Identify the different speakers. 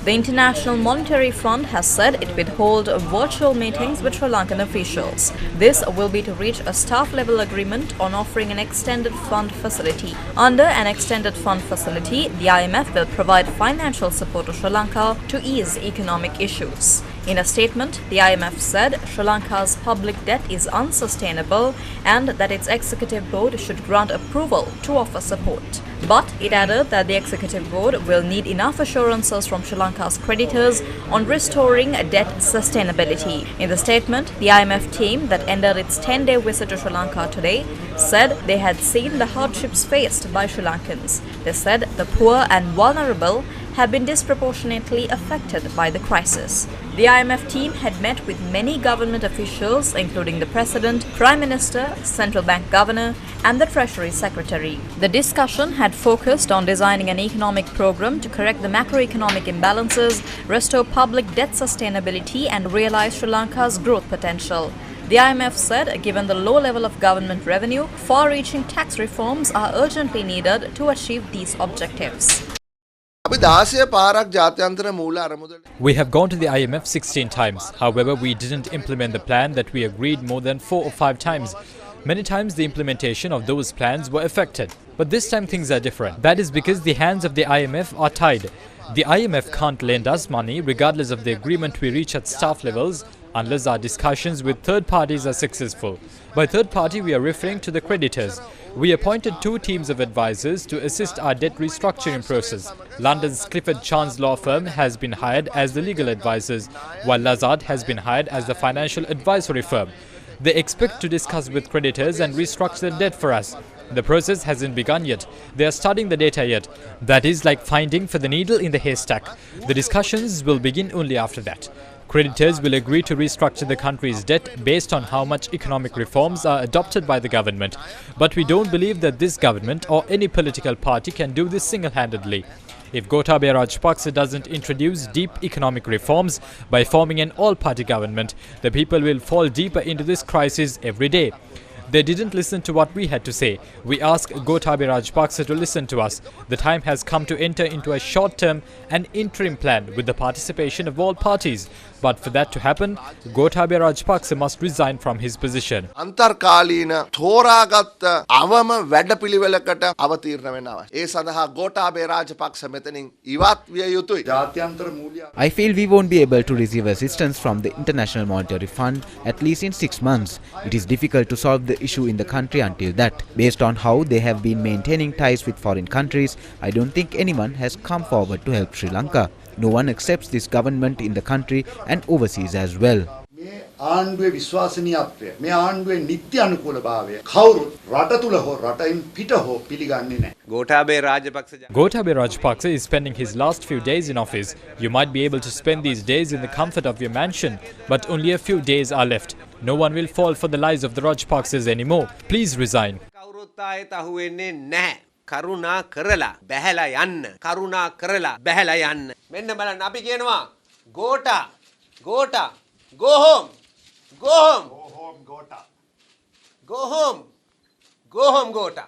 Speaker 1: The International Monetary Fund has said it will hold virtual meetings with Sri Lankan officials. This will be to reach a staff-level agreement on offering an extended fund facility. Under an extended fund facility, the IMF will provide financial support to Sri Lanka to ease economic issues. In a statement, the IMF said Sri Lanka's public debt is unsustainable and that its executive board should grant approval to offer support. But it added that the executive board will need enough assurances from Sri Lanka's creditors on restoring debt sustainability. In the statement, the IMF team that ended its 10-day visit to Sri Lanka today said they had seen the hardships faced by Sri Lankans. They said the poor and vulnerable have been disproportionately affected by the crisis. The IMF team had met with many government officials, including the President, Prime Minister, Central Bank Governor, and the Treasury Secretary. The discussion had focused on designing an economic program to correct the macroeconomic imbalances, restore public debt sustainability, and realize Sri Lanka's growth potential. The IMF said, given the low level of government revenue, far-reaching tax reforms are urgently needed to achieve these objectives.
Speaker 2: We have
Speaker 3: gone to the IMF 16 times. However, we didn't implement the plan that we agreed more than 4 or 5 times. Many times the implementation of those plans were affected. But this time things are different. That is because the hands of the IMF are tied. The IMF can't lend us money regardless of the agreement we reach at staff levels unless our discussions with third parties are successful. By third party, we are referring to the creditors. We appointed 2 teams of advisors to assist our debt restructuring process. London's Clifford Chance law firm has been hired as the legal advisors, while Lazard has been hired as the financial advisory firm. They expect to discuss with creditors and restructure the debt for us. The process hasn't begun yet. They are studying the data yet. That is like finding for the needle in the haystack. The discussions will begin only after that. Creditors will agree to restructure the country's debt based on how much economic reforms are adopted by the government. But we don't believe that this government or any political party can do this single-handedly. If Gotabaya Rajapaksa doesn't introduce deep economic reforms by forming an all-party government, the people will fall deeper into this crisis every day. They didn't listen to what we had to say. We asked Gotabaya Rajapaksa to listen to us. The time has come to enter into a short-term and interim plan with the participation of all parties. But for that to happen, Gotabaya Rajapaksa must resign from his position.
Speaker 2: අන්තර්කාලීන තෝරාගත් අවම වැඩපිළිවෙලකට අවතීර්ණ වෙනවා. ඒ සඳහා ගෝඨාභය රාජපක්ෂ මෙතනින් ඉවත් විය යුතුයි. ජාත්‍යන්තර මූල්‍ය
Speaker 4: I feel we won't be able to receive assistance from the International Monetary Fund at least in 6 months. It is difficult to solve the issue in the country until that. Based on how they have been maintaining ties with foreign countries, I don't think anyone has come forward to help Sri Lanka. No one accepts this government in the country and overseas as well.
Speaker 5: ආණ්ඩුවේ විශ්වාසනීයත්වය මේ ආණ්ඩුවේ නිත්‍ය අනුකූලභාවය කවුරුත් රට තුල හෝ රටින් පිට හෝ පිළිගන්නේ නැහැ.
Speaker 3: Gotabaya Rajapaksa is spending his last few days in office. You might be able to spend these days in the comfort of your mansion, but only a few days are left. No one will fall for the lies of the Rajapaksas anymore. Please resign.
Speaker 6: කරුණා කරලා බැහැලා යන්න කරුණා කරලා බැහැලා යන්න මෙන්න බලන්න අපි කියනවා Gota go home go home gota